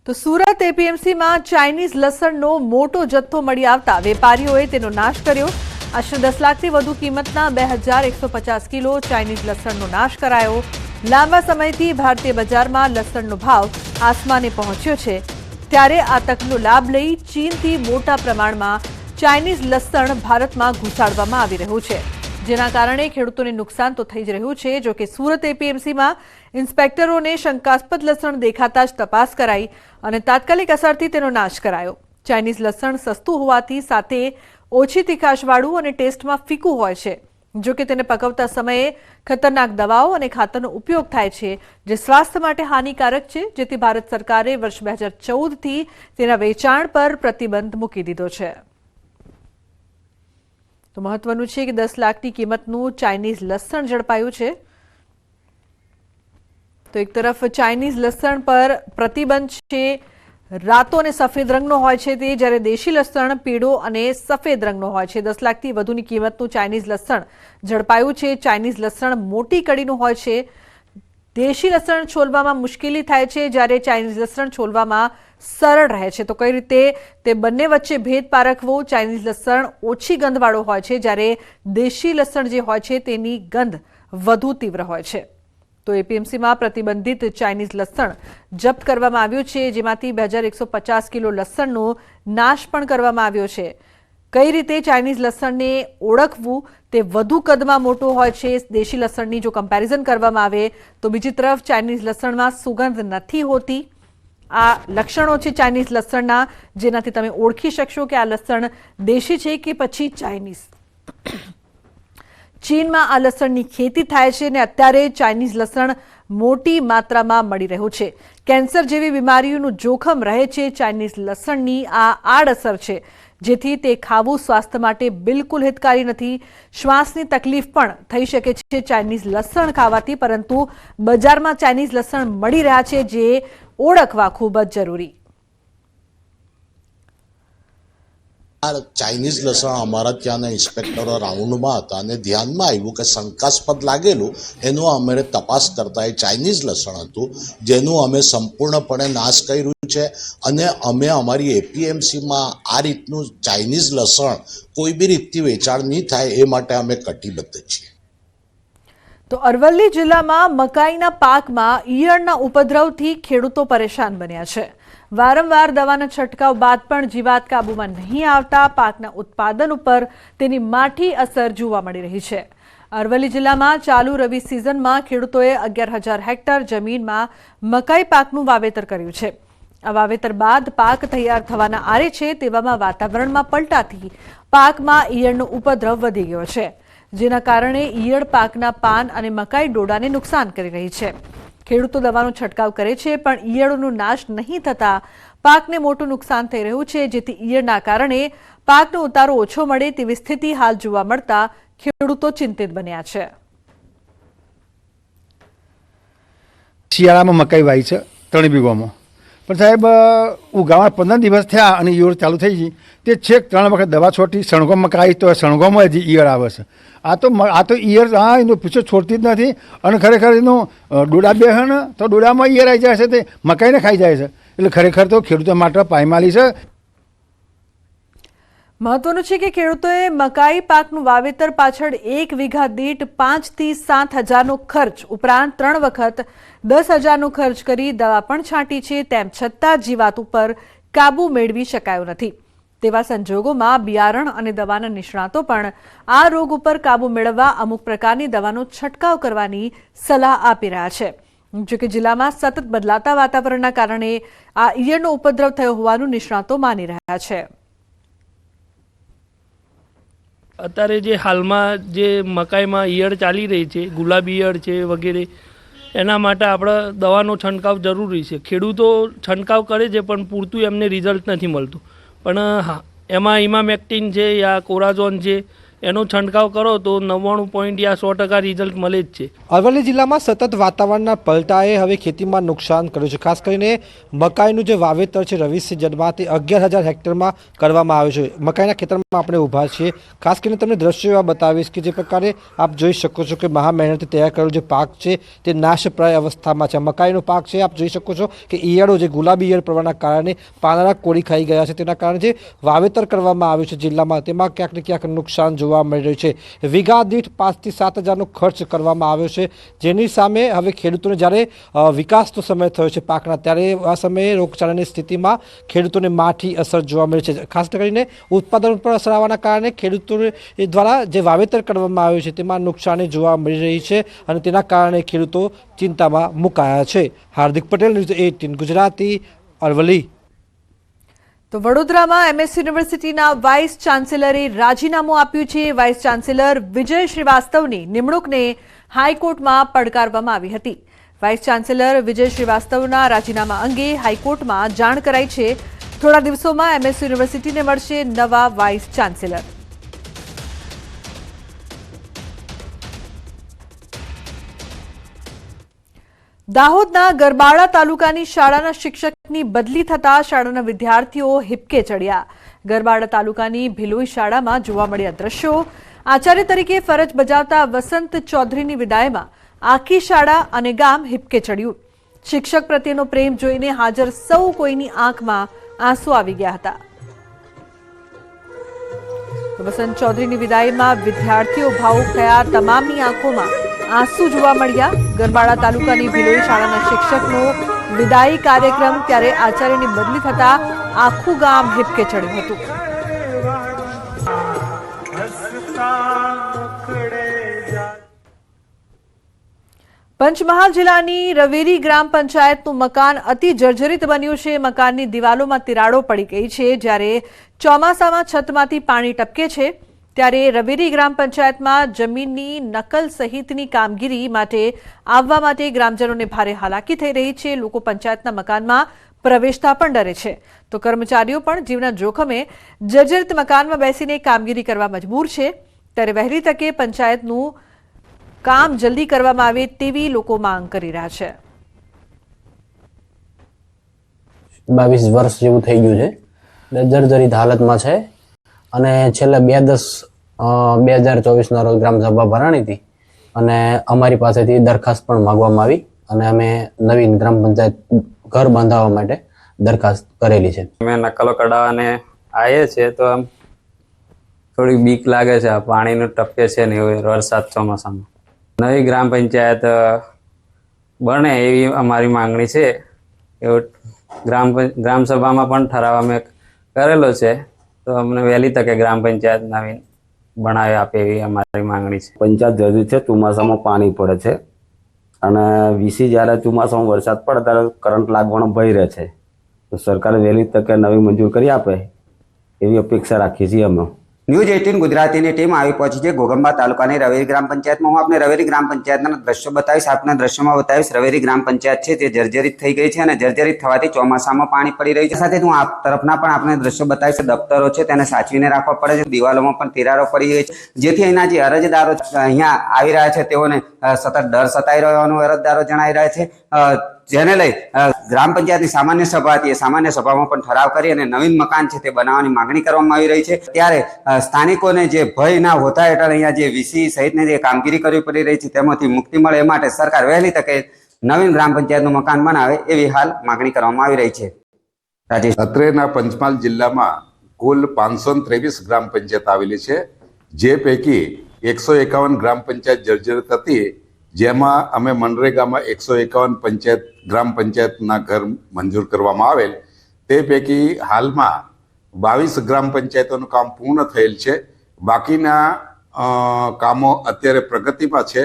તો સુરત એપીએમસીમાં ચાઇનીઝ લસણનો મોટો જથ્થો મળી આવતા વેપારીઓએ તેનો નાશ કર્યો। આશરે 10 લાખથી વધુ કિંમતના 2150 કિલો ચાઇનીઝ લસણનો નાશ કરાયો। લાંબા સમયથી ભારતીય બજારમાં લસણનો ભાવ આસમાને પહોંચ્યો છે, ત્યારે આ તકનો લાભ લઈ ચીનથી મોટા પ્રમાણમાં ચાઇનીઝ લસણ ભારતમાં ઘુસાડવામાં આવી રહ્યું છે, જેના કારણે ખેડૂતોને નુકસાન તો થઈ જ રહ્યું છે। જો કે સુરત એપીએમસીમાં ઇન્સ્પેક્ટરોને શંકાસ્પદ લસણ દેખાતા જ તપાસ કરાઈ અને તાત્કાલિક અસરથી તેનો નાશ કરાયો। ચાઇનીઝ લસણ સસ્તું હોવાથી સાથે ઓછી તીખાશવાળું અને ટેસ્ટમાં ફીકું હોય છે। જો કે તેને પકવતા સમયે ખતરનાક દવાઓ અને ખાતરનો ઉપયોગ થાય છે, જે સ્વાસ્થ્ય માટે હાનિકારક છે, જેથી ભારત સરકારે વર્ષ 2014થી તેના વેચાણ પર પ્રતિબંધ મૂકી દીધો છે। તો મહત્વનું છે કે 10 લાખની કિંમતનું ચાઇનીઝ લસણ ઝડપાયું છે। તો એક તરફ ચાઇનીઝ લસણ પર પ્રતિબંધ છે, રાતો અને સફેદ રંગનો હોય છે તે, જ્યારે દેશી લસણ પીળો અને સફેદ રંગનો હોય છે। 10 લાખથી વધુની કિંમતનું ચાઇનીઝ લસણ ઝડપાયું છે। ચાઇનીઝ લસણ મોટી કડીનું હોય છે। દેશી લસણ છોલવામાં મુશ્કેલી થાય છે, જ્યારે ચાઇનીઝ લસણ છોલવામાં સરળ રહે છે। તો કઈ રીતે તે બંને વચ્ચે ભેદ પારખવો? ચાઇનીઝ લસણ ઓછી ગંધવાળો હોય છે, જ્યારે દેશી લસણ જે હોય છે તેની ગંધ વધુ તીવ્ર હોય છે। તો એપીએમસીમાં પ્રતિબંધિત ચાઇનીઝ લસણ જપ્ત કરવામાં આવ્યું છે, જેમાંથી 2150 કિલો લસણનો નાશ પણ કરવામાં આવ્યો છે। કઈ રીતે ચાઇનીઝ લસણને ઓળખવું? તે વધુ કદમાં મોટો હોય છે દેશી લસણની જો કમ્પેરિઝન કરવામાં આવે તો। બીજી તરફ ચાઇનીઝ લસણમાં સુગંધ નથી હોતી। આ લક્ષણો છે ચાઇનીઝ લસણના, જેનાથી તમે ઓળખી શકશો કે આ લસણ દેશી છે કે પછી ચાઇનીઝ। ચીનમાં આ લસણની ખેતી થાય છે અને અત્યારે ચાઇનીઝ લસણ મોટી માત્રામાં મળી રહ્યું છે। કેન્સર જેવી બીમારીઓનું જોખમ રહે છે ચાઇનીઝ લસણની આ આડઅસર છે, જેથી તે ખાવું સ્વાસ્થ્ય માટે બિલકુલ હિતકારી નથી। શ્વાસની તકલીફ પણ થઈ શકે છે ચાઇનીઝ લસણ ખાવાથી, પરંતુ બજારમાં ચાઇનીઝ લસણ મળી રહ્યા છે, જે ઓળખવા ખૂબ જ જરૂરી। ચાઇનીઝ લસણ અમારા ત્યાંના ઇન્સ્પેક્ટરો રાઉન્ડમાં હતા અને ધ્યાનમાં આવ્યું કે શંકાસ્પદ લાગેલું, એનું અમે તપાસ કરતા એ ચાઇનીઝ લસણ હતું, જેનું અમે સંપૂર્ણપણે નાશ કર્યું છે। અને અમે અમારી એપીએમસીમાં આ રીતનું ચાઇનીઝ લસણ કોઈ બી રીતથી વેચાણ નહીં થાય એ માટે અમે કટિબદ્ધ છીએ। તો અરવલ્લી જિલ્લામાં મકાઈના પાકમાં ઈયળના ઉપદ્રવથી ખેડૂતો પરેશાન બન્યા છે। વારંવાર દવાના છંટકાવ બાદ પણ જીવાત કાબૂમાં નહીં આવતા પાકના ઉત્પાદન ઉપર તેની માઠી અસર જોવા મળી રહી છે। અરવલ્લી જિલ્લામાં ચાલુ રવિ સિઝનમાં ખેડૂતોએ 11,000 હેક્ટર જમીનમાં મકાઈ પાકનું વાવેતર કર્યું છે। આ વાવેતર બાદ પાક તૈયાર થવાના આરે છે, તેવામાં વાતાવરણમાં પલટાથી પાકમાં ઈયળનો ઉપદ્રવ વધી ગયો છે, જેના કારણે ઈયળ પાકના પાન અને મકાઈ ડોડાને નુકસાન કરી રહી છે। ખેડૂતો દવાનો છંટકાવ કરે છે, પણ ઈયળોનો નાશ નહીં થતા પાકને મોટું નુકસાન થઈ રહ્યું છે, જેથી ઈયળના કારણે પાકનો ઉતારો ઓછો મળે તેવી સ્થિતિ હાલ જોવા મળતા ખેડૂતો ચિંતિત બન્યા છે। શિયાળામાં મકાઈ વાવી છે 3 વીઘામાં, પણ સાહેબ ઉગાવા 15 દિવસ થયા અને ઈયળ ચાલુ થઈ ગઈ, તે છેક 3 વખત દવા છોટી, સણગો મકાઈ તો સણગોમાં હજી ઈયળ આવે છે। આ તો ઈયળ એનો પીછો છોડતી જ નથી, અને ખરેખર એનું ડોડા બેસે ને તો ડોડામાં ઈયળ આવી જાય છે, તે મકાઈને ખાઈ જાય છે। એટલે ખરેખર તો ખેડૂતો માટે પાયમાલી છે। મહત્વનું છે કે ખેડૂતોએ મકાઈ પાકનું વાવેતર પાછળ 1 વીઘા દીઠ 5,000 થી 7,000નો ખર્ચ ઉપરાંત 3 વખત 10,000નો ખર્ચ કરી દવા પણ છાંટી છે, તેમ છતાં જીવાત ઉપર કાબુ મેળવી શકાયો નથી। તેવા સંજોગોમાં બિયારણ અને દવાના નિષ્ણાતો પણ આ રોગ ઉપર કાબુ મેળવવા અમુક પ્રકારની દવાનો છંટકાવ કરવાની સલાહ આપી રહ્યા છે। જો કે જિલ્લામાં સતત બદલાતા વાતાવરણના કારણે આ ઈયળનો ઉપદ્રવ થયો હોવાનું નિષ્ણાતો માની રહ્યા છે। અત્યારે જે હાલમાં જે મકાઈમાં ઈયળ ચાલી રહી છે, ગુલાબી ઈયળ છે વગેરે, એના માટે આપણે દવાનો છંટકાવ જરૂરી છે। ખેડૂતો છંટકાવ કરે છે, પણ પૂરતું એમને રિઝલ્ટ નથી મળતું। પણ હા, એમાં ઇમામેક્ટિન છે યા કોરાઝોન છે એનો છંટકાવ કરો તો 99 યા 100% રિઝલ્ટ મળે જ છે. અરવલ્લી જિલ્લામાં સતત વાતાવરણના પલટાએ હવે ખેતીમાં નુકસાન કર્યું છે. ખાસ કરીને મકાઈનું જે વાવેતર છે રવિ સિઝનમાં તે 11,000 હેક્ટરમાં કરવામાં આવ્યું છે. મકાઈના ખેતરમાં આપણે ઊભા છીએ. ખાસ કરીને તમને દ્રશ્યો એવા બતાવીશ કે જે પ્રકારે આપ જોઈ શકો છો કે મહા મહેનતથી તૈયાર કરેલો જે પાક છે તે નાશપ્રાય અવસ્થામાં છે. મકાઈનો પાક છે, આપ જોઈ શકો છો કે ઈયળો જે ગુલાબી ઈયળ પડવાના કારણે પાંદડા કોળી ખાઈ ગયા છે. તેના કારણે જે વાવેતર કરવામાં આવ્યું છે જિલ્લામાં તેમાં ક્યાંક ને ક્યાંક નુકસાન જોવા મળી રહ્યું છે. વીઘા દીઠ 5,000 થી 7,000નો ખર્ચ કરવામાં આવ્યો છે, જેની સામે હવે ખેડૂતોને જ્યારે વિકાસનો સમય થયો છે પાકના, ત્યારે આ સમયે રોગચાળાની સ્થિતિમાં ખેડૂતોને માઠી અસર જોવા મળી છે. ખાસ કરીને ઉત્પાદન પર અસર આવવાના કારણે ખેડૂતો દ્વારા જે વાવેતર કરવામાં આવ્યું છે તેમાં નુકસાની જોવા મળી રહી છે અને તેના કારણે ખેડૂતો ચિંતામાં મુકાયા છે. હાર્દિક પટેલ, ન્યૂઝ 18 ગુજરાતી, અરવલ્લી. તો વડોદરામાં MS યુનિવર્સિટીના વાઇસ ચાન્સેલરે રાજીનામું આપ્યું છે. વાઇસ ચાન્સેલર વિજય શ્રીવાસ્તવની નિમણૂકને હાઈકોર્ટમાં પડકારવામાં આવી હતી. વાઇસ ચાન્સેલર વિજય શ્રીવાસ્તવના રાજીનામા અંગે હાઈકોર્ટમાં જાણ કરાઈ છે. થોડા દિવસોમાં MS યુનિવર્સિટીને મળશે નવા વાઇસ ચાન્સેલર. દાહોદના ગરબાડા તાલુકાની શાળાના શિક્ષકની બદલી થતા શાળાના વિદ્યાર્થીઓ હિપકે ચડ્યા. ગરબાડા તાલુકાની ભિલોઈ શાળામાં જોવા મળ્યા દ્રશ્યો. આચાર્ય તરીકે ફરજ બજાવતા વસંત ચૌધરીની વિદાયમાં આખી શાળા અને ગામ હિપકે ચડ્યું. શિક્ષક પ્રત્યેનો પ્રેમ જોઈને હાજર સૌ કોઈની આંખમાં આંસુ આવી ગયા હતા. વસંત ચૌધરીની વિદાયમાં વિદ્યાર્થીઓ ભાવુક થયા. તમામની આંખોમાં આંસુ જોવા મળ્યા. ગરબાડા તાલુકાની ભિલોઈ શાળાના શિક્ષકનો વિદાયી કાર્યક્રમ, ત્યારે આચાર્યની બદલી થતા આખું ગામ હિપકે ચડ્યું હતું. પંચમહાલ જિલ્લાની રવેરી ગ્રામ પંચાયતનું મકાન અતિ જર્જરિત બન્યું છે. મકાનની દિવાલોમાં તિરાડો પડી ગઈ છે. જ્યારે ચોમાસામાં છતમાંથી પાણી ટપકે છે, ત્યારે રવેરી ગ્રામ પંચાયતમાં જમીનની નકલ સહિતની કામગીરી માટે આવવા માટે ગ્રામજનોને ભારે હાલાકી થઈ રહી છે. લોકો પંચાયતના મકાનમાં પ્રવેશતા પણ ડરે છે, તો કર્મચારીઓ પણ જીવના જોખમે જર્જરિત મકાનમાં બેસીને કામગીરી કરવા મજબૂર છે. ત્યારે વહેલી તકે પંચાયતનું કામ જલ્દી કરવામાં આવે તેવી લોકો માંગ કરી રહ્યા છે. 22 વર્ષ જેવું થઈ ગયું છે, જર્જરિત હાલતમાં છે. અને છેલ્લે 2024 ના રોજ ગ્રામસભા ભરાણી હતી અને અમારી પાસેથી દરખાસ્ત પણ માંગવામાં આવી અને અમે નવીન ગ્રામ પંચાયત ઘર બાંધવા માટે દરખાસ્ત કરેલી છે. અમે નકલો કઢાવવાને આવીએ છીએ તો આમ થોડી બીક લાગે છે. પાણીનું ટપકે છે ને એવું વરસાદ ચોમાસામાં. નવી ગ્રામ પંચાયત બને એવી અમારી માંગણી છે. એવું ગ્રામ સભામાં પણ ઠરાવ અમે કરેલો છે, તો અમને વહેલી તકે ગ્રામ પંચાયત નવીન બનાવી આપે એવી અમારી માંગણી છે. પંચાયત જરૂરી છે. ચોમાસામાં પાણી પડે છે અને વીસી જ્યારે ચોમાસામાં વરસાદ પડે ત્યારે કરંટ લાગવાનો ભય રહે છે, તો સરકારે વહેલી તકે નવી મંજૂર કરી આપે એવી અપેક્ષા રાખીએ છીએ અમે. ન્યૂઝ 18 ગુજરાતીની ટીમ આવી પહોંચી છે ઘોગંબા તાલુકાની રવેરી ગ્રામ પંચાયતમાં. હું આપને રવેરી ગ્રામ પંચાયતના દ્રશ્યો બતાવીશ. આપના દ્રશ્યોમાં બતાવીશ રવેરી ગ્રામ પંચાયત છે તે જર્જરિત થઈ ગઈ છે અને જર્જરિત થવાથી ચોમાસામાં પાણી પડી રહ્યું છે. સાથે હું આપ તરફના પણ આપને દ્રશ્યો બતાવીશ. દફતરો છે તેને સાચવીને રાખવા પડે છે. દિવાલોમાં પણ તિરાડો પડી ગઈ છે, જેથી અહીંના જે અરજદારો અહીંયા આવી રહ્યા છે તેઓને સતત ડર સતાઈ રહ્યોનું અરજદારો જણાવી રહ્યા છે. જેને લઈ ગ્રામ પંચાયતની સામાન્ય સભા હતી, એ સામાન્ય સભામાં પણ ઠરાવ કરી અને નવીન મકાન છે તે બનાવવાની માંગણી કરવામાં આવી રહી છે. ત્યારે સ્થાનિકોને જે ભય ના હોતા હેઠળ અહીંયા જે વીસી સહિતની જે કામગીરી કરવી પડી રહી છે તેમાંથી મુક્તિ મળે એ માટે સરકાર વહેલી તકે નવીન ગ્રામ પંચાયતનું મકાન બનાવે એવી હાલ માંગણી કરવામાં આવી રહી છે. રાજેશ. અત્રેના પંચમહાલ જિલ્લામાં કુલ 523 ગ્રામ પંચાયત આવેલી છે, જે પૈકી 151 ગ્રામ પંચાયત જર્જરિત હતી, જેમાં અમે મનરેગામાં 151 ગ્રામ પંચાયતના ઘર મંજૂર કરવામાં આવેલ. તે પૈકી હાલમાં 22 ગ્રામ પંચાયતોનું કામ પૂર્ણ થયેલ છે. બાકીના કામો અત્યારે પ્રગતિમાં છે.